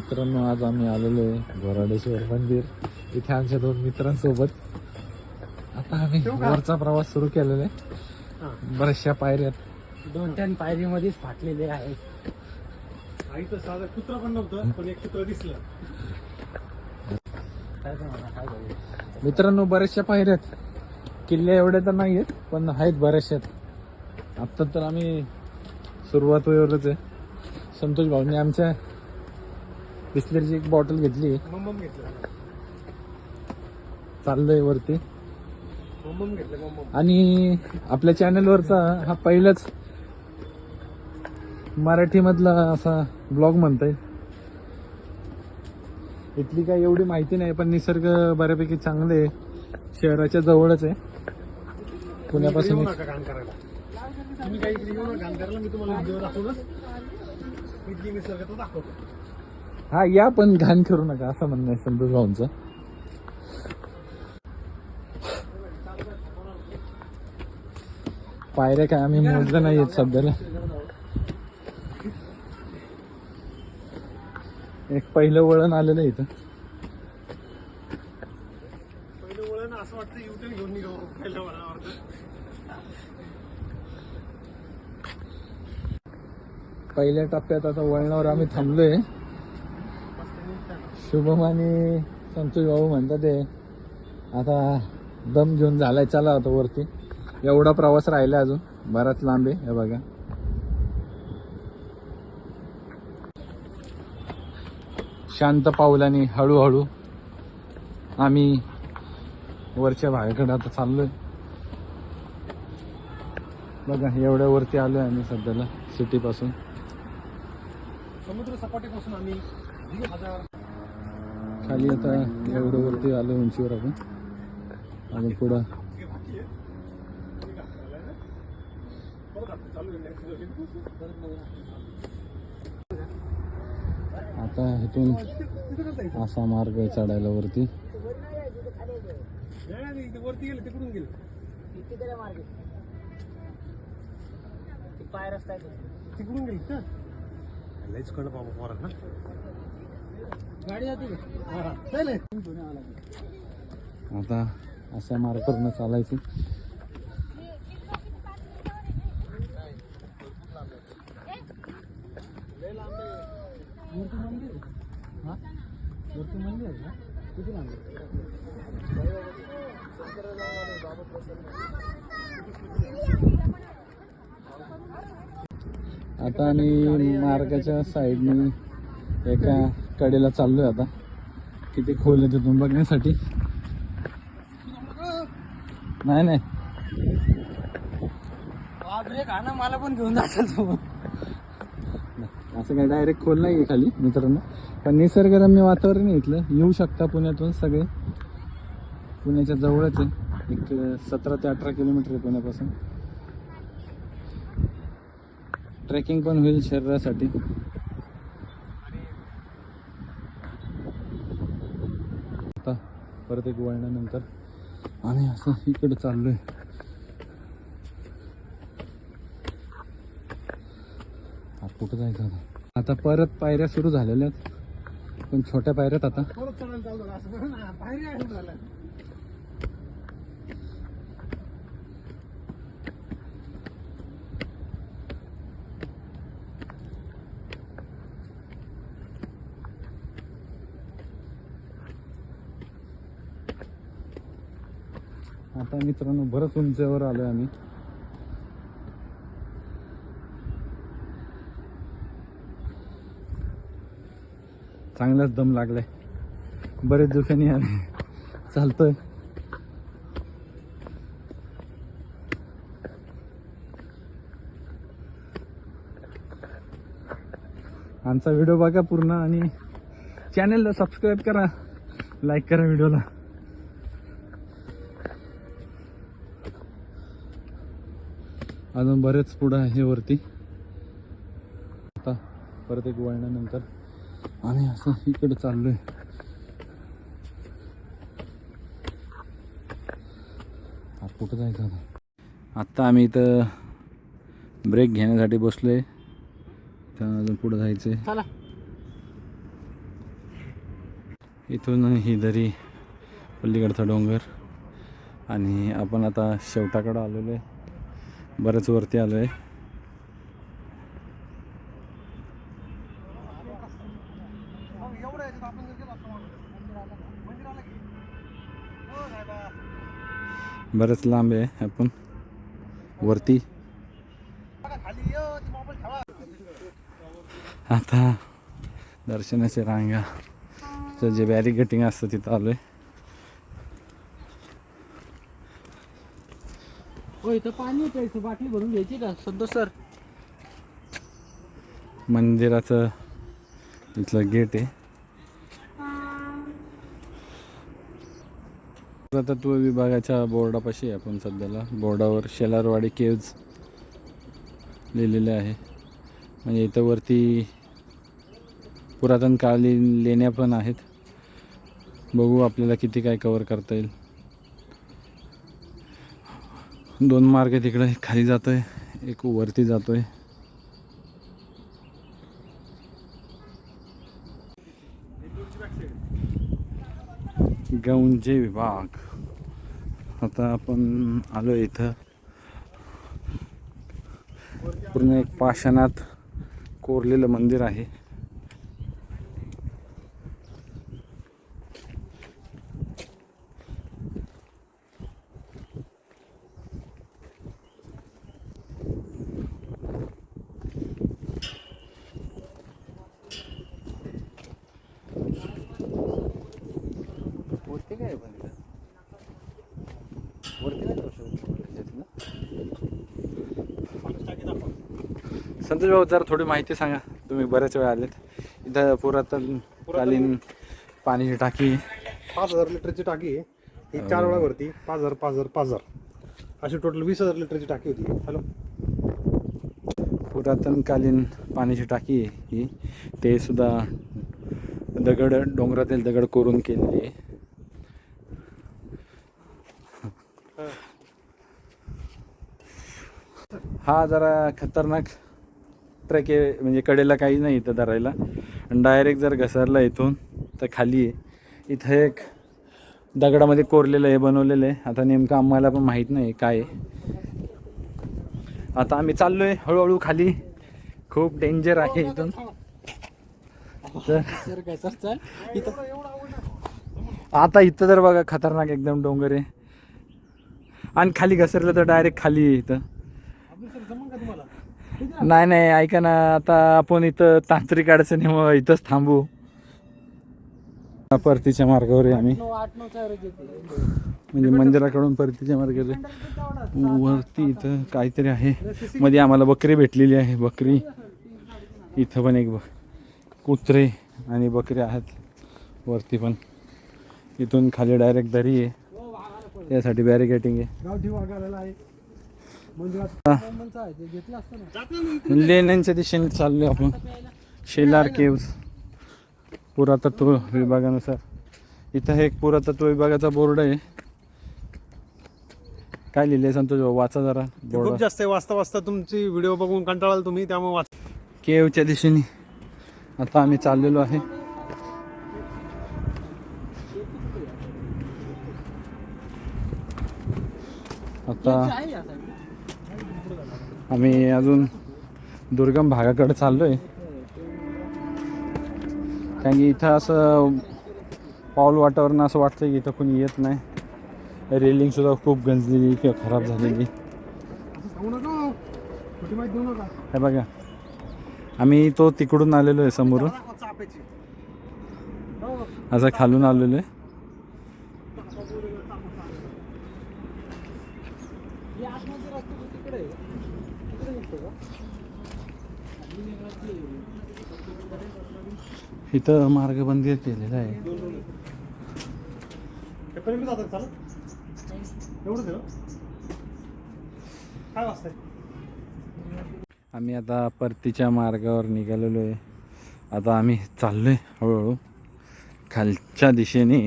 मित्रांनो, आज आम्ही आलेलो आहे गोराडेश्वर मंदिर. इथे आमच्या 2 मित्रांसोबत आता आम्ही वरचा प्रवास सुरू केलेला आहे. बऱ्याचशा पायऱ्यात 2-3 पायरीमध्येच फाटलेले आहे. आईचं साधं कुत्र पण नव्हतं, पण एक कुत्र दिसलं. मित्रांनो, बऱ्याचशा पायऱ्यात किल्ले एवढे तर नाही आहेत, पण आहेत बऱ्याचशा. आत्ता तर आम्ही सुरुवातीवरच आहे. संतोष भाऊने आमच्या बिस्लरीची एक बॉटल घेतली, मम्मम घेतलं, चाललोय वरती. मम्मम घेतलं, मम्मम. आणि आपल्या चॅनलवरचा हा पहिलाच मराठी मधला असा ब्लॉग म्हणता येईल. इथली काही एवढी माहिती नाही, पण निसर्ग बऱ्यापैकी चांगले आहे. शहराच्या जवळच आहे. पुण्यापासून येऊ नका घाण करायला. तुम्ही काही इकडे येऊ नका घाण करायला. मी तुम्हाला व्हिडिओ दाखवलंच, इथली निसर्ग तो दाखवतो. हा या, पण घाण करू नका असं म्हणणं आहे संतोष भाऊंचं. पायऱ्या काय आम्ही मोजल्या नाही आहेत सध्याला. एक पहिलं वळण आलेलं आहे इथं. पहिलं वळण असं वाटतं युटर्न घेऊन निघावं पहिल्या वळणावर. पहिल्या टप्प्यात आता वळणावर आम्ही थांबलोय. शुभम आणि संतोष भाऊ म्हणतात ते आता दम घेऊन झालाय, चला आता वरती. एवढा प्रवास राहिला अजून, बराच लांब आहे. हे बघा, शांत पावलाने हळूहळू आम्ही वरच्या भागाकडे आता चाललोय. बघा, एवढ्या वरती आलोय आम्ही सध्याला सिटी पासून. समुद्र सपाटीपासून आम्ही 1000 खाली आता एवढं वरती आलो उंचीवर आपण. अजून पुढं आता इथून असा मार्ग आहे चढायला वरती. वरती गेले, तिकडून गेले. पाय रस्ता आहे तिकडून गेले का? लयच कळलं बाबा पोरांना. गाडी जाते आता अशा मार्गावरनं चालायचं. वरती मंदिर आहे का? किती लांब आता आम्ही मार्गाच्या साईडने एका कडेला चाललोय. आता किती खोल आहे तिथून बघण्यासाठी. नाही नाही, बापरे, गाणं मला पण घेऊन जायचं तू. असं काही डायरेक्ट खोल नाही आहे खाली मित्रांनो, पण निसर्गरम्य वातावरण आहे इथलं. येऊ शकता पुण्यातून सगळे. पुण्याच्या जवळच आहे, एक 17 ते 18 किलोमीटर आहे पुण्यापासून. ट्रेकिंग पण होईल शरीरासाठी. आता परत एक वळणानंतर आम्ही असं इकडे चाललोय. कुठं जायचं आता? आता परत पायऱ्या सुरू झालेल्या आहेत, पण छोट्या पायऱ्यात. आता परत चढायला चालू झालं असं बघा ना, पायऱ्या आहे झाल्या. आता मित्रांनो बरंच उंचीवर आलोय आम्ही. चांगलाच दम लागलाय. बरेच दिवसांनी आम्ही चालतोय. आमचा व्हिडिओ बघा पूर्ण आणि चॅनलला सबस्क्राईब करा, लाईक करा व्हिडिओला. अजून बरेच पुढं आहे वरती. आता परत एक वळणानंतर आम्ही असं इकडे चाललोय. कुठं जायचं आता? आता आम्ही इथं ब्रेक घेण्यासाठी बसलोय. अजून पुढे जायचंय. चला. इथून ही दरी, पलीकडचा डोंगर, आणि आपण आता शेवटाकडं आलेलो आहे, बरंच वरती आलो आहे. बरंच लांब आहे आपण वरती. आता दर्शनाचे रांगाचं जे बॅरिकेटिंग असतं तिथं आलो आहे. हो इथं पाणी प्यायचं, बाटली भरून घ्यायची का सध्या सर? मंदिराचं इथलं गेट आहे. पुरातत्व विभागाच्या बोर्डापाशी आहे आपण सध्याला. बोर्डावर शेलारवाडी केव्ज लिहिलेले आहे. म्हणजे इथं वरती पुरातन कालीन लेण्या पण आहेत. बघू आपल्याला किती काय कव्हर करता येईल. 2 मार्ग तिकडे खाली जातोय, एक वरती जातोय. गौंजे विभाग. आता आपण आलो इथं. पूर्ण एक पाषाणात कोरलेलं मंदिर आहे. वरती काय पण वरती नाही जाऊ शकत ना. संतोष भाऊ जरा थोडी माहिती सांगा, तुम्ही बऱ्याच वेळा आलेत. इथं पुरातनकालीन पाण्याची टाकी 5,000 लिटरची टाकी आहे ही. 4 वेळा भरती. 5,000 5,000 5,000 अशी टोटल 20,000 लिटरची टाकी होती. हॅलो, पुरातनकालीन पाण्याची टाकी आहे ही. ते सुद्धा दगड, डोंगरातील दगड कोरून केलेली आहे. हा जरा खतरनाक ट्रेक आहे. म्हणजे कडेला काही नाही इथं धरायला, आणि डायरेक्ट जर घसरला इथून तर खाली आहे. इथं एक दगडामध्ये कोरलेलं आहे, बनवलेलं आहे. आता नेमकं आम्हाला पण माहीत नाही काय आहे. आता आम्ही चाललोय हळूहळू खाली. खूप डेंजर आहे इथून. तर सर काय सर चाल इथं आता इथं तर बघा खतरनाक एकदम डोंगर आहे, आणि खाली घसरलं तर डायरेक्ट खाली आहे इथं. नाही नाही ऐका ना, आता आपण इथं तांत्रिक अडचणीमुळे इथंच थांबू. परतीच्या मार्गावर आहे आम्ही. 8-9 ॲव्हरेज येते. म्हणजे मंदिराकडून परतीच्या मार्गावर वरती इथं काहीतरी आहे. मध्ये आम्हाला बकरी भेटलेली आहे. बकरी इथं पण एक कुत्रे आणि बकरी आहेत वरती पण. इथून खाली डायरेक्ट दरी आहे, त्यासाठी बॅरिकेटिंग आहे. गावठी वाघ आलेला आहे मंदिरात. घेतलं असतं ना. लेण्यांच्या दिशेने चाललोय आपण. शेलार केव्ज पुरातत्व विभागानुसार. इथं एक पुरातत्व विभागाचा बोर्ड आहे. काय लिहिलंय संतोष भाऊ, वाचा जरा बोर्ड. खूप जास्त आहे. वाचता वाचता तुमची व्हिडिओ बघून कंटाळाल तुम्ही, त्यामुळे वाच. केव्हच्या दिशेने आता आम्ही चाललेलो आहे. आता आहे या side ला. आम्ही अजून दुर्गम भागाकडे चाललोय. कारण की इथं असं पाऊल वाटावरनं असं वाटतं की इथं कोणी येत नाही. रेलिंग सुद्धा खूप गंजलेली किंवा खराब झालेली. सांगू नका, खोटी माहिती देऊ नका. हे बघा, आम्ही तो तिकडून आलेलो आहे समोरून, चापेची. असं खालून आलेलो आहे. हे आतमध्ये रस्ता तो तिकडे आहे. तिकडे निघतो का? इथं मार्ग बंद केलेला आहे. एपर्यंत जातात चालत एवढंच आहे ना? काय वाजतंय? आम्ही आता परतीच्या मार्गावर निघालेलो आहे. आता आम्ही चाललो आहे हळूहळू खालच्या दिशेने.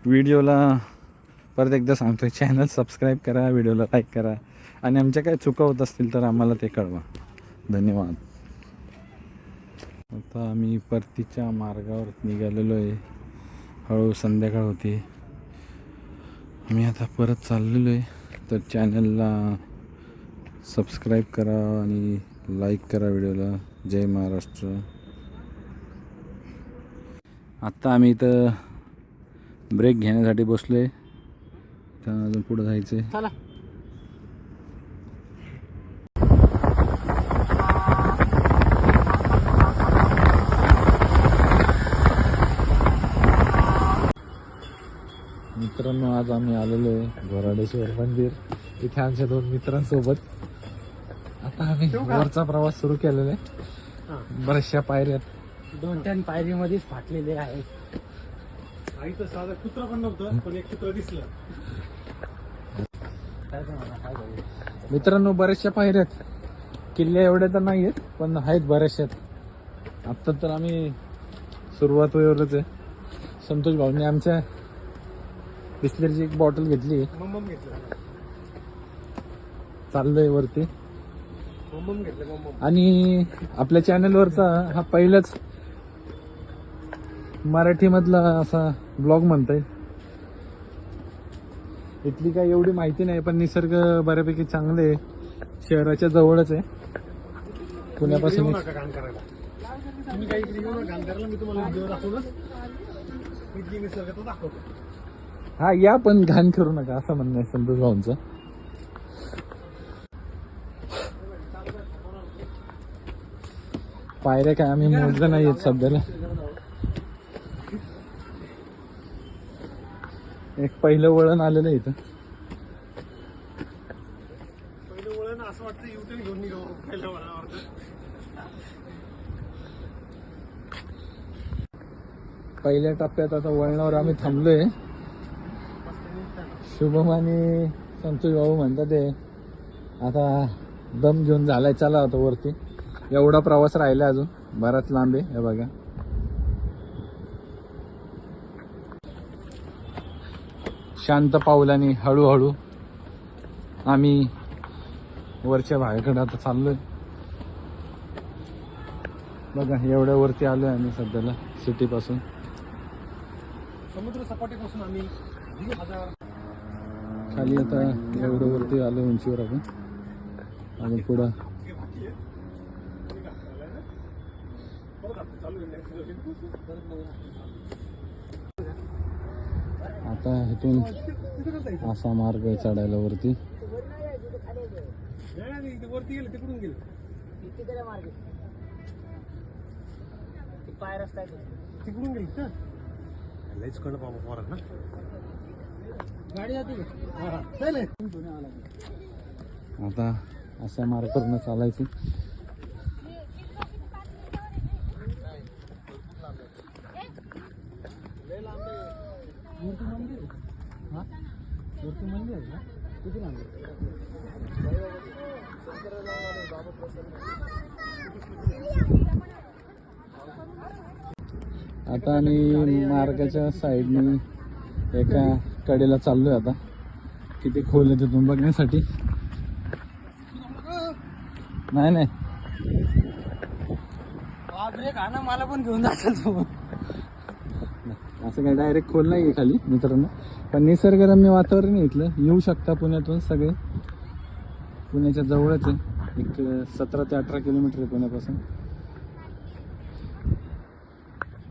व्हिडिओला परत एकदा सांगतो आहे, चॅनल सबस्क्राईब करा, व्हिडिओला लाईक करा, आणि आमच्या काय चुका होत असतील तर आम्हाला ते कळवा. धन्यवाद. आता आम्ही परतीच्या मार्गावर निघालेलो आहे. हळू संध्याकाळ होती. मी आता परत चाललेलो आहे. तर चॅनलला सबस्क्राईब करा आणि लाईक करा व्हिडिओला. जय महाराष्ट्र. आत्ता आम्ही इथं ब्रेक घेण्यासाठी बसलो आहे. तर अजून पुढं जायचं आहे. चला. मित्रांनो, आज आम्ही आलेलो आहे घोराडेश्वर मंदिर. इथे आमच्या 2 मित्रांसोबत आता आम्ही वरचा प्रवास सुरू केलेला आहे. बऱ्याचशा पायऱ्यात 2-3 पायरीमध्येच फाटलेले आहे. आई तर साधं कुत्रा पण नव्हतं, पण एक कुत्रा दिसलं. मित्रांनो, बऱ्याचशा पायऱ्यात किल्ल्या एवढ्या तर नाही आहेत, पण आहेत बऱ्याचशात. आत्ता तर आम्ही सुरुवातीवरच आहे. संतोष भाऊने आमच्या बिस्लरीची एक बॉटल घेतली. मम्मम घेतलं. चाललोय वरती. मम्मम घेतलं. मम्मम. आणि आपल्या चॅनलवरचा हा पहिलाच मराठीमधला असा ब्लॉग म्हणता येईल. इथली काही एवढी माहिती नाही, पण निसर्ग बऱ्यापैकी चांगले आहे. शहराच्या जवळच आहे. पुण्यापासून येऊ नका घाण करायला. तुम्ही काही इकडे येऊ नका घाण करायला. मी तुम्हाला व्हिडिओ दाखवूनच इथली निसर्गात दाखवतो. हा या, पण घाण करू नका असं म्हणणं आहे संतोष भाऊंचं. पायऱ्या काय आम्ही मोजल्या नाही आहेत सध्याला. एक पहिलं वळण आलेलं आहे इथं. पहिलं वळण असं वाटतं युटर्न घेऊन निघावं पहिल्या वळणावर. पहिल्या टप्प्यात आता वळणावर आम्ही थांबलोय. शुभम आणि संतोष भाऊ म्हणतात ते आता दम घेऊन झालाय, चला आता वरती. एवढा प्रवास राहिला अजून, बराच लांब आहे. हे बघा, शांत पावलाने हळूहळू आम्ही वरच्या भागाकडे आता चाललोय. बघा, एवढ्या वरती आलोय आम्ही सध्याला सिटी पासून. समुद्र सपाटीपासून आम्ही 1000 खाली आता एवढं वरती आलो उंचीवर आपण. आणि पुढं आता इथून असा मार्ग आहे चढायला वरती. वरती गेले तिकडून गेले. पाय रस्ता तिकडून गेले का? लयच कडं बाबा पोरात ना. गाडी जाते. आता असा मार्ग करून चालायचं. मूर्ती मंदिर. हा, मूर्ती मंदिर आहे ना. किती लांब आहे? आता आम्ही मार्गाच्या साईडने एका कडेला चाललोय. आता किती खोल आहे तिथून बघण्यासाठी. नाही नाही, बापरे, खाना मला पण घेऊन जातात तू. असं काही डायरेक्ट खोल नाही आहे खाली मित्रांनो, पण निसर्गरम्य वातावरण आहे इथलं. येऊ शकता पुण्यातून सगळे. पुण्याच्या जवळच आहे. एक 17 ते 18 किलोमीटर आहे पुण्यापासून.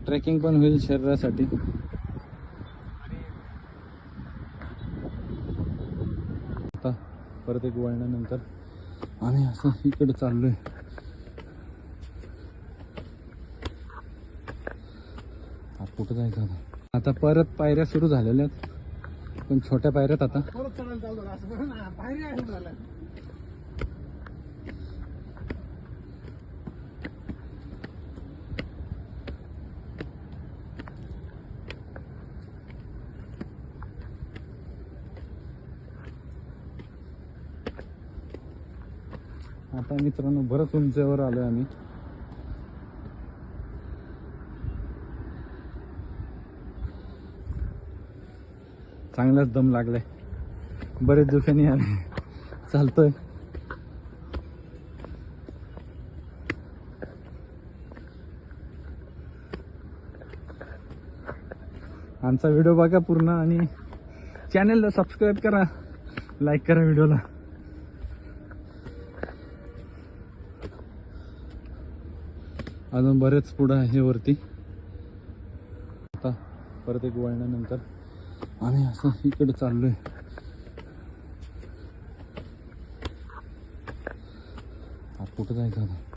ट्रेकिंग पण होईल शरीरासाठी. आता परत एक वळणानंतर आम्ही असं इकडे चाललोय. कुठं जायचं आता? परत पायऱ्या सुरू झालेल्या आहेत, पण छोट्या पायऱ्यात. आता परत चढायला चालू झालं. असं बरं ना, बाहेर आहे झालं. आता मित्रांनो बरंच उंचीवर आलोय आम्ही. चांगलाच दम लागलाय. बरेच दिवसांनी आम्ही चालतोय. आमचा व्हिडिओ बघा पूर्ण आणि चॅनलला सबस्क्राईब करा, लाईक करा व्हिडिओला. अजून बरेच पुढं आहे वरती. आता परत एक वळणानंतर आम्ही असं इकडे चाललोय. कुठं जायचं आता?